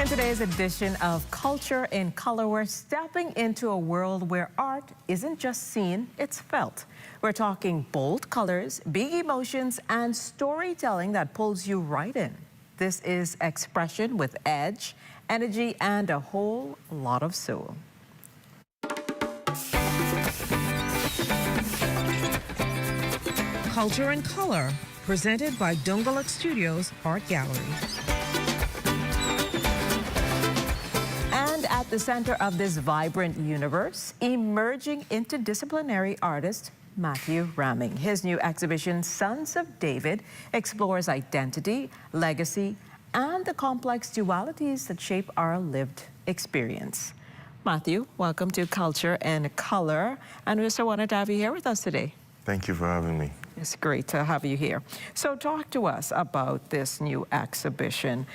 In today's edition of Culture in Color, we're stepping into a world where art isn't just seen, it's felt. We're talking bold colors, big emotions, and storytelling that pulls you right in. This is expression with edge, energy, and a whole lot of soul. Culture in Color, presented by Dongaluk Studios Art Gallery. And at the center of this vibrant universe, emerging interdisciplinary artist Matthew Rahming. His new exhibition, Sons of David, explores identity, legacy, and the complex dualities that shape our lived experience. Matthew, welcome to Culture and Color, and we're so honored to have you here with us today. Thank you for having me. It's great to have you here. So talk to us about this new exhibition.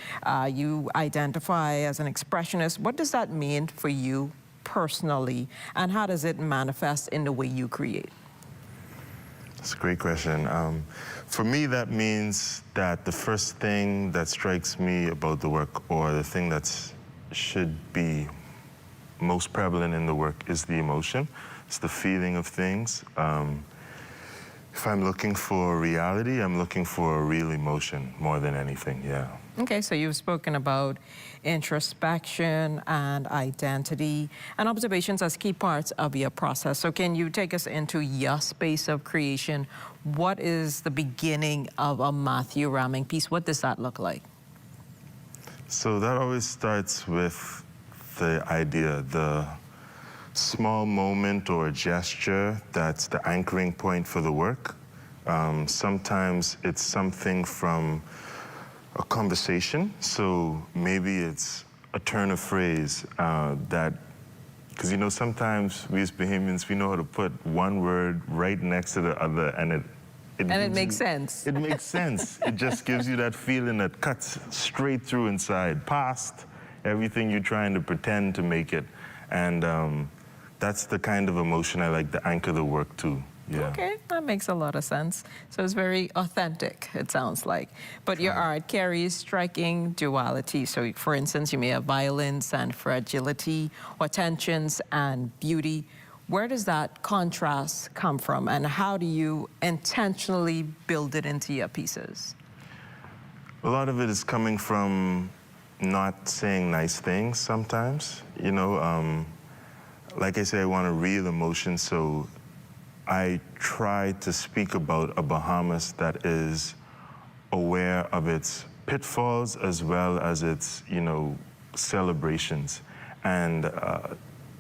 You identify as an expressionist. What does that mean for you personally, and how does it manifest in the way you create? That's a great question. For me, that means that the first thing that strikes me about the work, or the thing that should be most prevalent in the work, is the emotion. It's the feeling of things. If I'm looking for reality, I'm looking for a real emotion more than anything, yeah. Okay, so you've spoken about introspection and identity and observations as key parts of your process. So can you take us into your space of creation? What is the beginning of a Matthew Rahming piece? What does that look like? So that always starts with the idea, the small moment or gesture that's the anchoring point for the work. Sometimes it's something from a conversation, so maybe it's a turn of phrase because you know, sometimes we as Bahamians, we know how to put one word right next to the other, and it makes sense. It makes sense. It just gives you that feeling that cuts straight through inside, past everything you're trying to pretend to make it. And that's the kind of emotion I like to anchor the work to. Yeah. Okay, that makes a lot of sense. So it's very authentic, it sounds like. But your art carries striking duality. So for instance, you may have violence and fragility, or tensions and beauty. Where does that contrast come from, and how do you intentionally build it into your pieces? A lot of it is coming from not saying nice things sometimes. You know, like I say, I want a real emotion, so I try to speak about a Bahamas that is aware of its pitfalls as well as its, you know, celebrations. And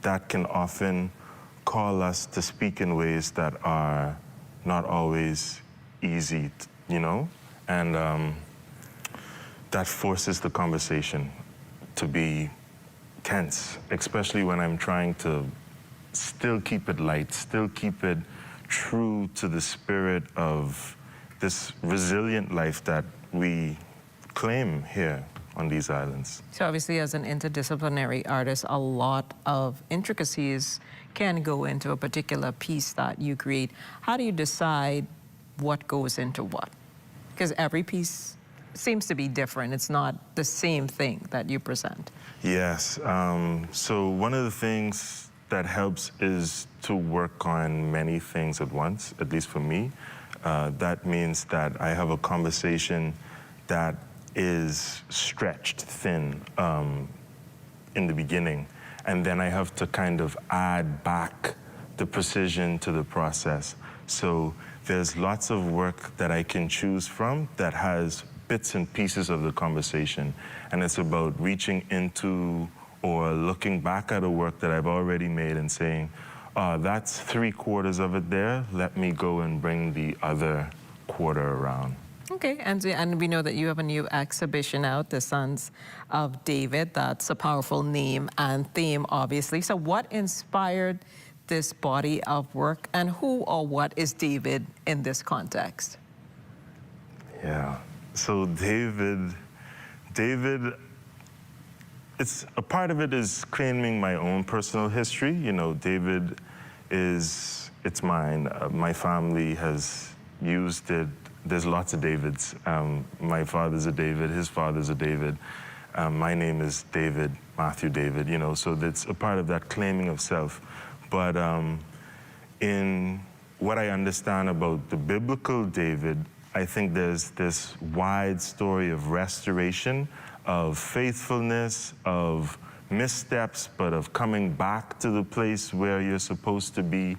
that can often call us to speak in ways that are not always easy, you know? And that forces the conversation to be tense, especially when I'm trying to still keep it light, still keep it true to the spirit of this resilient life that we claim here on these islands. So obviously, as an interdisciplinary artist, a lot of intricacies can go into a particular piece that you create. How do you decide what goes into what? Because every piece seems to be different. It's not the same thing that you present. Yes. So one of the things that helps is to work on many things at once, at least for me. That means that I have a conversation that is stretched thin in the beginning, and then I have to kind of add back the precision to the process. So there's lots of work that I can choose from that has bits and pieces of the conversation, and it's about reaching into or looking back at a work that I've already made and saying, that's 3/4 of it there, let me go and bring the other quarter around. Okay, and we know that you have a new exhibition out, The Sons of David. That's a powerful name and theme, obviously. So what inspired this body of work, and who or what is David in this context? Yeah, so David, it's a part of it is claiming my own personal history. You know, David it's mine. My family has used it. There's lots of Davids. My father's a David, his father's a David. My name is David, Matthew David, you know, so that's a part of that claiming of self. But in what I understand about the biblical David, I think there's this wide story of restoration, of faithfulness, of missteps, but of coming back to the place where you're supposed to be.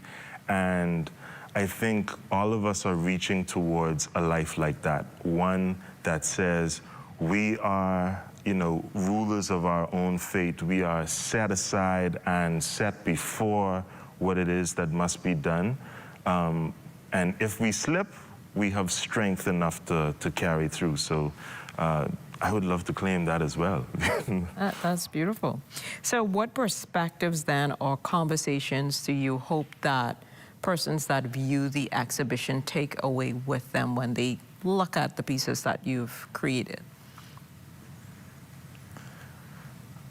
And I think all of us are reaching towards a life like that, one that says we are, you know, rulers of our own fate. We are set aside and set before what it is that must be done. And if we slip, we have strength enough to carry through. So I would love to claim that as well. That's beautiful. So what perspectives then or conversations do you hope that persons that view the exhibition take away with them when they look at the pieces that you've created?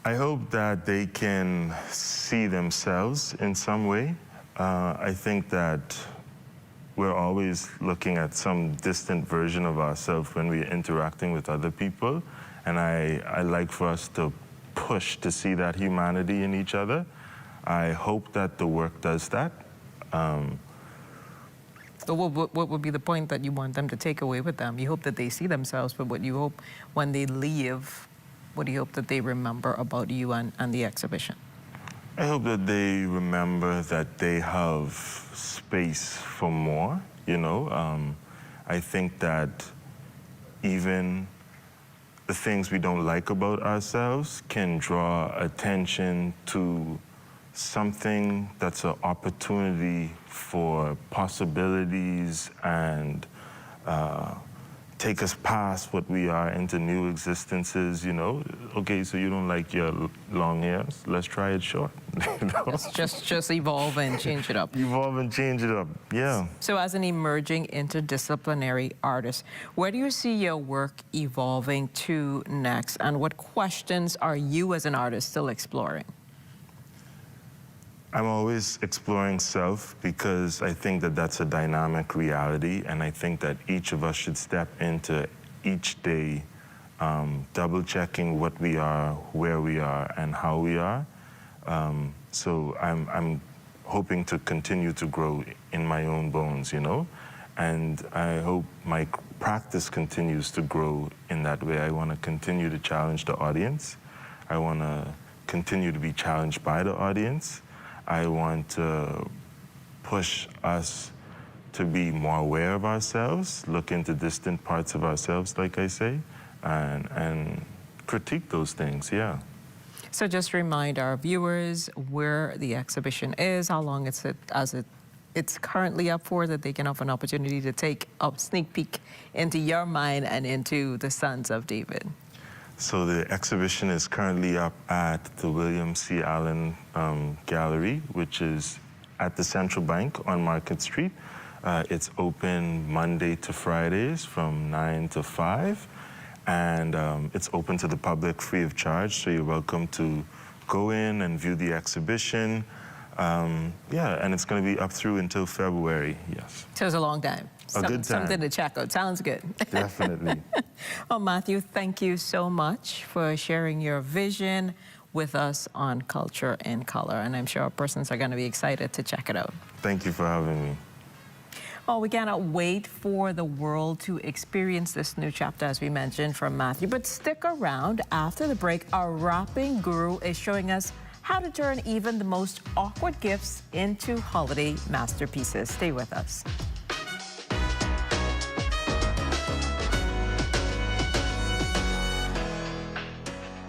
I hope that they can see themselves in some way. I think that we're always looking at some distant version of ourselves when we're interacting with other people. And I like for us to push to see that humanity in each other. I hope that the work does that. So what would be the point that you want them to take away with them? You hope that they see themselves, but what you hope when they leave, what do you hope that they remember about you and the exhibition? I hope that they remember that they have space for more, you know. I think that even the things we don't like about ourselves can draw attention to something that's an opportunity for possibilities and take us past what we are into new existences, you know. Okay, so you don't like your long hairs, let's try it short. You know? Just evolve and change it up. Evolve and change it up, yeah. So as an emerging interdisciplinary artist, where do you see your work evolving to next, and what questions are you as an artist still exploring? I'm always exploring self because I think that that's a dynamic reality, and I think that each of us should step into each day double-checking what we are, where we are, and how we are. So I'm hoping to continue to grow in my own bones, you know, and I hope my practice continues to grow in that way. I want to continue to challenge the audience. I want to continue to be challenged by the audience. I want to push us to be more aware of ourselves, look into distant parts of ourselves, like I say, and critique those things, yeah. So just remind our viewers where the exhibition is, how long it's currently up for, that they can have an opportunity to take a sneak peek into your mind and into the Sons of David. So the exhibition is currently up at the William C. Allen Gallery, which is at the Central Bank on Market Street. It's open Monday to Fridays from 9 to 5. And it's open to the public free of charge, so you're welcome to go in and view the exhibition. Yeah, and it's going to be up through until February, yes. So it's a long time. A good time. Something to check out. Sounds good. Definitely. Well, Matthew, thank you so much for sharing your vision with us on Culture in Color, and I'm sure our persons are going to be excited to check it out. Thank you for having me. Well, we cannot wait for the world to experience this new chapter, as we mentioned, from Matthew. But stick around. After the break, our wrapping guru is showing us how to turn even the most awkward gifts into holiday masterpieces. Stay with us.